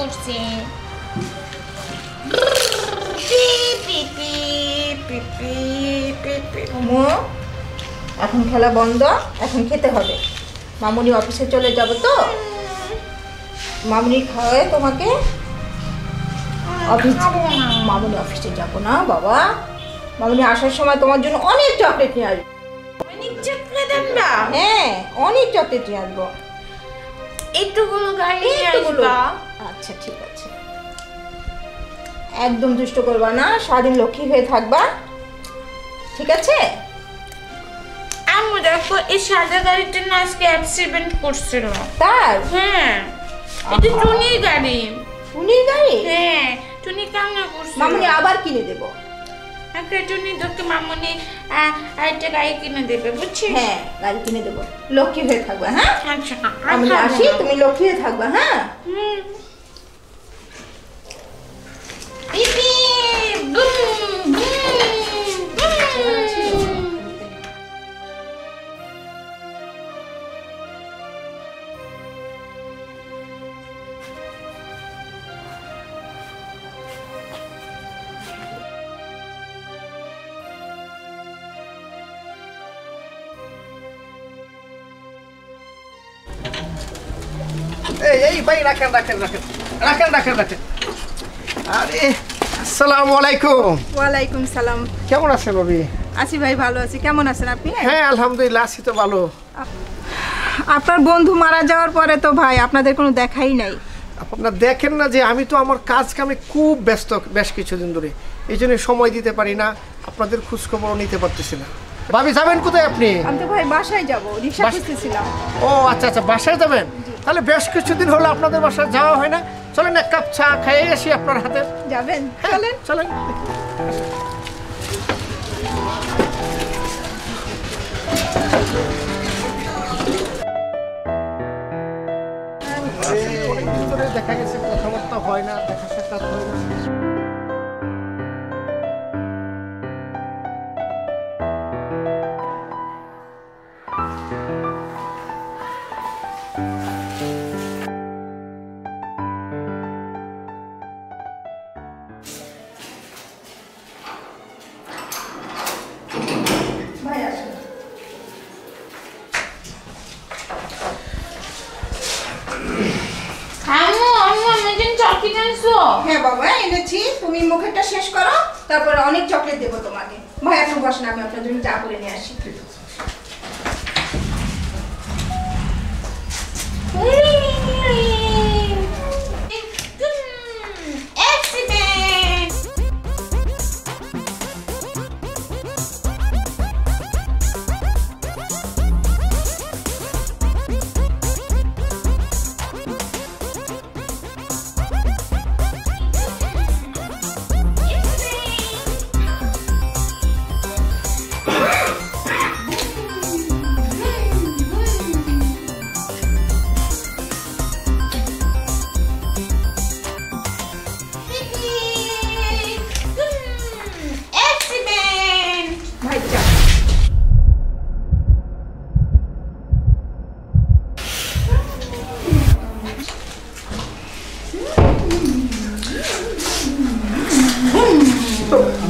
করছে। এখন খেলা বন্ধ, এখন খেতে হবে। মামুনি অফিসে চলে যাব তো, মামুনি খাওয়ায় তোমাকে অফিস। মামুনি অফিসে যাবো না বাবা, মামুনি আসার সময় তোমার জন্য অনেক চকলেট নিয়ে আসবো। অনেক চকলেট আনবা? হ্যাঁ, অনেক চকলেট নিয়ে আসবো। একটুগুলো গাড়ি নিয়ে আসবা। আচ্ছা ঠিক আছে, একদম দুষ্ট করবা না, সারাদিন লক্ষ্মী হয়ে থাকবা, ঠিক আছে? আম্মু দেখো, এই সাদা গাড়িটা না আজকে অ্যাক্সিডেন্ট করছিল। তাই? হ্যাঁ, এটা টুনির গাড়ি। টুনির গাড়ি? হ্যাঁ, টুনি কান্না করছে। মামুনি আবার কিনে দেবো। একটা টুনি তোকে মামুনি আরেকটা গাড়ি কিনে দেবে, বুঝছিস? হ্যাঁ, গাড়ি কিনে দেবো, লক্ষ্মী হয়ে থাকবা। হ্যাঁ আচ্ছা, আমি আসি, তুমি লক্ষ্মী হয়ে থাকবা। হ্যাঁ পিপি বুম বুম। এই ভাই রাখেন রাখেন রাখেন রাখেন রাখেন রাখেন। আরে আসসালামু আলাইকুম। ওয়ালাইকুম সালাম। কেমন আছেন ভাবি? আছি ভাই, ভালো আছি। কেমন আছেন আপনি? হ্যাঁ আলহামদুলিল্লাহ, আছি তো ভালো। আপনার বন্ধু মারা যাওয়ার পরে তো ভাই আপনাদের কোনো দেখাই নাই। আপনারা দেখেন না যে আমি তো আমার কাজ কামে খুব ব্যস্ত বেশ কিছুদিন ধরে, এই জন্য সময় দিতে পারি না, আপনাদের খোঁজখবরও নিতে পারতেছি না। ভাবি যাবেন কোথায় আপনি? আমি তো ভাই বাসায় যাব, রিকশা খুঁজতেছিলাম। ও আচ্ছা আচ্ছা, বাসায় যাবেন? তাহলে বেশ কিছুদিন হলো আপনাদের বাসায় যাওয়া হয় না, চলেন এক কাপ চা খাইয়ে আসি আপনার হাতে। যাবেন? চলেন চলেন। অনেকদিন ধরে দেখা গেছে কথাবার্তা হয় না, দেখা সাক্ষাৎ হয় না। হ্যাঁ বাবা এনেছি, তুমি মুখেরটা শেষ করো, তারপরে অনেক চকলেট দেবো তোমাকে। ভাই এখন বসেন, আমি আপনার জন্য চা করে নিয়ে আসি।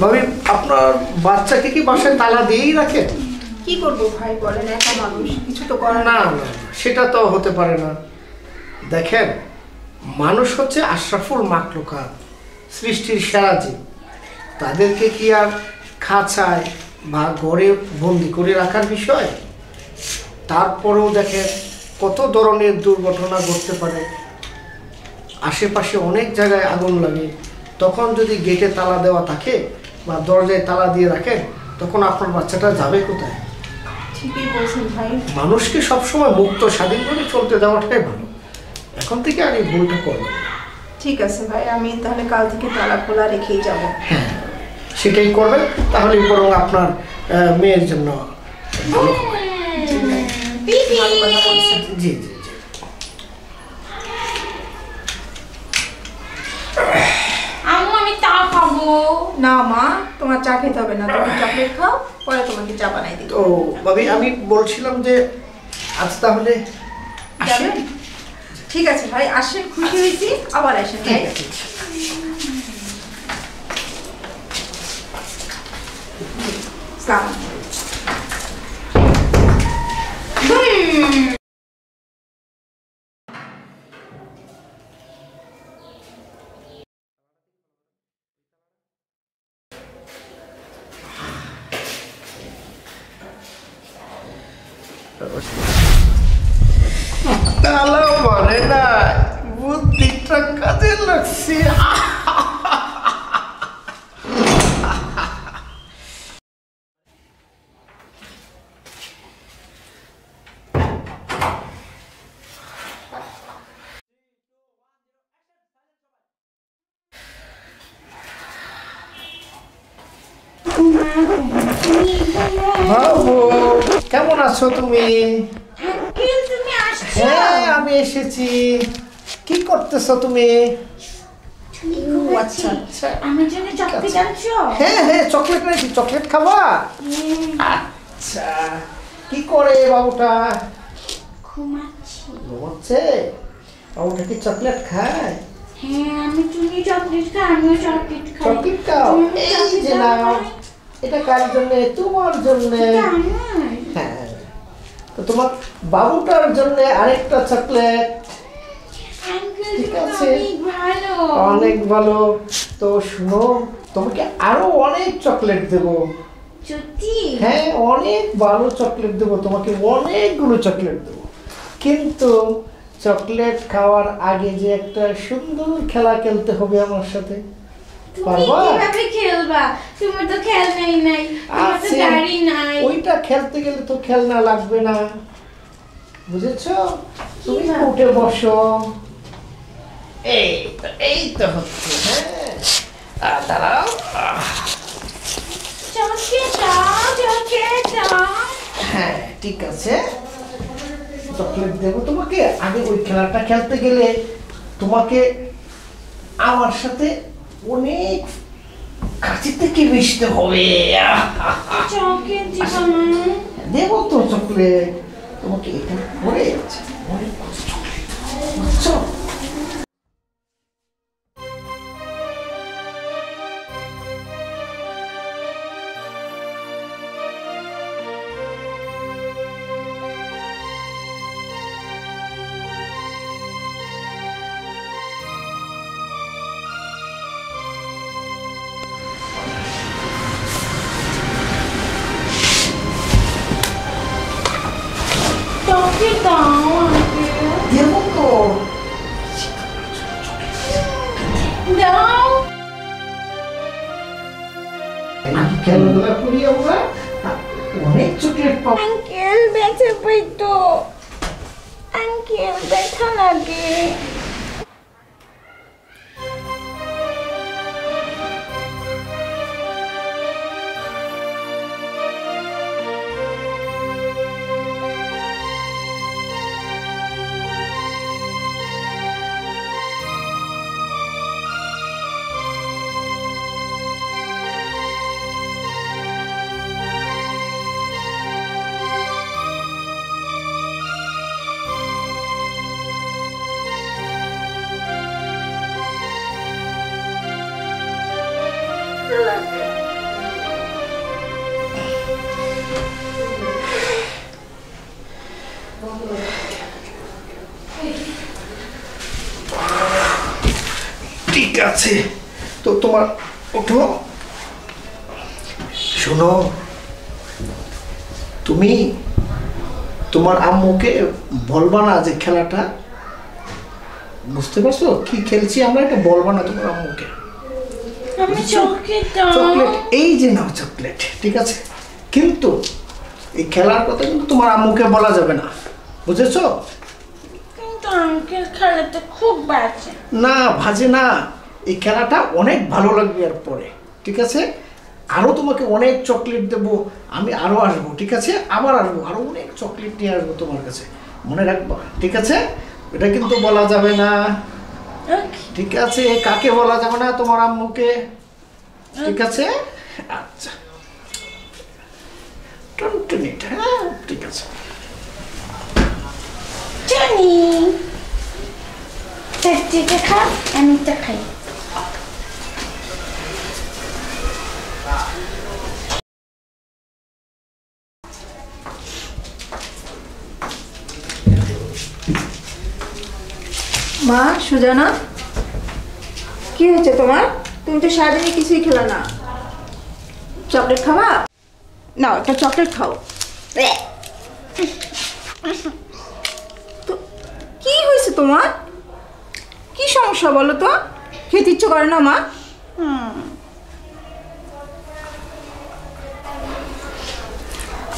ভাবি আপনার বাচ্চাকে কি বাসায় তালা দিয়েই রাখে? কি করবো ভাই বলেন, একা মানুষ, কিছু তো করার না না, সেটা তো হতে পারে না। দেখেন, মানুষ হচ্ছে আশরাফুল মাখলুকাত, সৃষ্টির সেরা জীব। তাদেরকে কি আর খাঁচায় বা ঘরে বন্দি করে রাখার বিষয়? তারপরেও দেখেন কত ধরনের দুর্ঘটনা ঘটতে পারে। আশেপাশে অনেক জায়গায় আগুন লাগে, তখন যদি গেটে তালা দেওয়া থাকে বা দরজায় তালা দিয়ে রাখেন, তখন আপনার বাচ্চাটা যাবে কোথায়? ঠিকই বলছেন ভাই। মানুষকে সবসময় মুক্ত স্বাধীনভাবে চলতে দেওয়াটাই ভালো। এখন থেকে আর এই ভুলটা করবেন। ঠিক আছে ভাই, আমি তাহলে কাল থেকে তালা খোলা রেখেই যাব। হ্যাঁ সেটাই করবেন, তাহলে বরং আপনার মেয়ের জন্য ভালো হবে। জি জি জি। আমি চা খাবো না মা, তোমার চা খেতে হবে না, তুমি চকলেট খাও, পরে তোমাকে চা বানাই দিব। তো ভাবি আমি বলছিলাম যে আজ তাহলে আসেন। ঠিক আছে ভাই, আসেন, খুশি হয়েছি, আবার আসেন। ঠিক আছে। তালা মানে না, বুদ্ধিটা কাজে লাগছে। বাবু কেমন আছো তুমি? আঙ্কেল তুমি আসছো? হ্যাঁ আমি এসেছি। কি করতেছো তুমি? আচ্ছা আচ্ছা, আমার জন্য চকলেট আনছো? হ্যাঁ হ্যাঁ চকলেট নিয়েছি, চকলেট খাবা? আচ্ছা, কি করে বাবুটা? ঘুমাচ্ছি। ঘুমাচ্ছে? বাবুটা কি চকলেট খায়? হ্যাঁ আমি, তুমি চকলেট খাও, আমিও চকলেট খাই। চকলেট খাও? এই যে নাও, এটা কার জন্য? তোমার জন্য। হ্যাঁ, তো তোমার বাবুটার জন্য আরেকটা চকলেট। আঙ্কেল ঠিক তুমি আছে। অনেক ভালো। অনেক ভালো। তো শুনো, তোমাকে আরো অনেক চকলেট দেবো। সত্যি? হ্যাঁ অনেক ভালো চকলেট দেবো তোমাকে, অনেকগুলো চকলেট দেবো। কিন্তু চকলেট খাওয়ার আগে যে একটা সুন্দর খেলা খেলতে হবে আমার সাথে। তুমি পারবা? কিভাবে খেলবা? তোমার তো খেলনাই নাই, তোমার তো আছে। গাড়ি নাই। ওইটা খেলতে গেলে তো খেলনা লাগবে না, বুঝেছো? তুমি কিভাবে? উঠে বসো। এই তো হচ্ছে। হ্যাঁ দাঁড়াও। চকলেট দাও, চকলেট দাও। হ্যাঁ ঠিক আছে, চকলেট দেবো তোমাকে। আগে ওই খেলাটা খেলতে গেলে তোমাকে আমার সাথে অনেক কাছে থেকে মিশতে হবে। চকলেট দিবা না? দেবো তো চকলেট তোমাকে। এটা পরে আছে অনেক চকলেট, বুঝছো? চকলেট দাও আঙ্কেল। দেবো তো। দাও। খেলাধুলা করি আমরা, অনেক চকলেট পাবো। আঙ্কেল ব্যথা পাই তো, আঙ্কেল ব্যথা লাগে। ঠিক আছে, তো তোমার ওঠো। শোনো, তুমি তোমার আম্মুকে বলবা না যে খেলাটা, বুঝতে পারছো কি খেলছি আমরা, এটা বলবা না তোমার আম্মুকে। আমি চকলেট দাও। চকলেট এই যে নাও চকলেট, ঠিক আছে? কিন্তু এই খেলার কথা কিন্তু তোমার আম্মুকে বলা যাবে না, বুঝেছো? কিন্তু আঙ্কেল খেলাটা খুব বাজে। না ভাজে না, এই খেলাটা অনেক ভালো লাগবে এর পরে, ঠিক আছে? আরও তোমাকে অনেক চকলেট দেবো, আমি আরও আসবো, ঠিক আছে? আবার আসবো, আরও অনেক চকলেট নিয়ে আসবো তোমার কাছে, মনে রাখবা, ঠিক আছে? এটা কিন্তু বলা যাবে না, ঠিক আছে? কাকে বলা যাবে না? তোমার আম্মুকে, ঠিক আছে? আচ্ছা টুনটুনিটা, হ্যাঁ ঠিক আছে। জানি চিকে খা, আমি তো খাই। মা সুজানা, কি হয়েছে তোমার? তুমি তো সারাদিনে কিছুই খেলা না। চকলেট খাবা? নাও একটা চকলেট খাও। তো কি হয়েছে তোমার? কি সমস্যা বলো তো? খেতে ইচ্ছে করে না মা?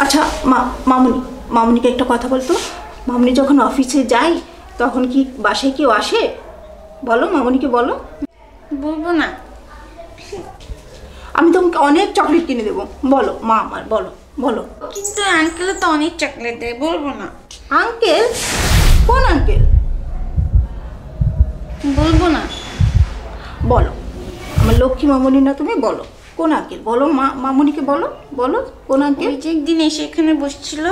আচ্ছা মামুনিকে একটা কথা বলতো। মামুনি যখন অফিসে যায় তখন কি বাসায় কেউ আসে? বলো, মামুনিকে বলো। বলবো না। আমি তোমাকে অনেক চকলেট কিনে দেবো, বলো মা আমার, বলো বলো। কিন্তু আঙ্কেল তো অনেক চকলেট দেয়, বলবো না। আঙ্কেল? কোন আঙ্কেল? বলবো না। বলো, আমার লক্ষ্মী মামুনি না তুমি? বলো কোন আঙ্কেল, বলো মামুনিকে বলো, বলো কোন আঙ্কেল? ওই যে একদিন এসে এখানে বসছিল।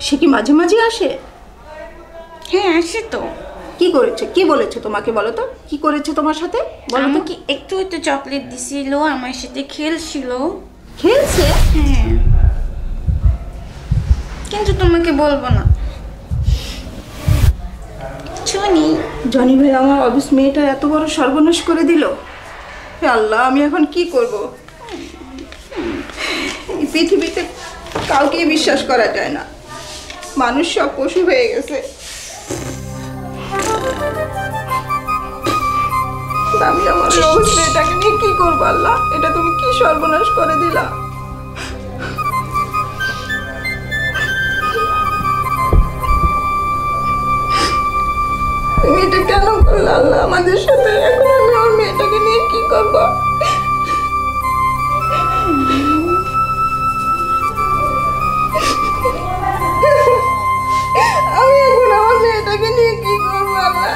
সে কি মাঝে মাঝে আসে? হ্যাঁ আসে তো। কি করেছে, কি বলেছে তোমাকে বলো তো? কি করেছে তোমার সাথে বলো তো? আমাকে একটু হয়তো চকলেট দিছিল, আমার সাথে খেলছিল। খেলছে? হ্যাঁ, কিন্তু তোমাকে বলবো না। শুনি। জনি ভাই আমার অবুঝ মেয়েটা এত বড় সর্বনাশ করে দিল। হে আল্লাহ, আমি এখন কি করব? এই পৃথিবীতে কাউকেই বিশ্বাস করা যায় না, মানুষ সব পশু হয়ে গেছে। আমি আমার অবুঝ মেয়েটাকে নিয়ে কি করবো আল্লাহ? এটা তুমি কি সর্বনাশ করে দিলা? তুমি এটা কেন করলে আল্লাহ আমাদের সাথে? এখন আমি আমার মেয়েটাকে নিয়ে কি করবো? আমি এখন আমার মেয়েটাকে নিয়ে কি করবো আল্লাহ?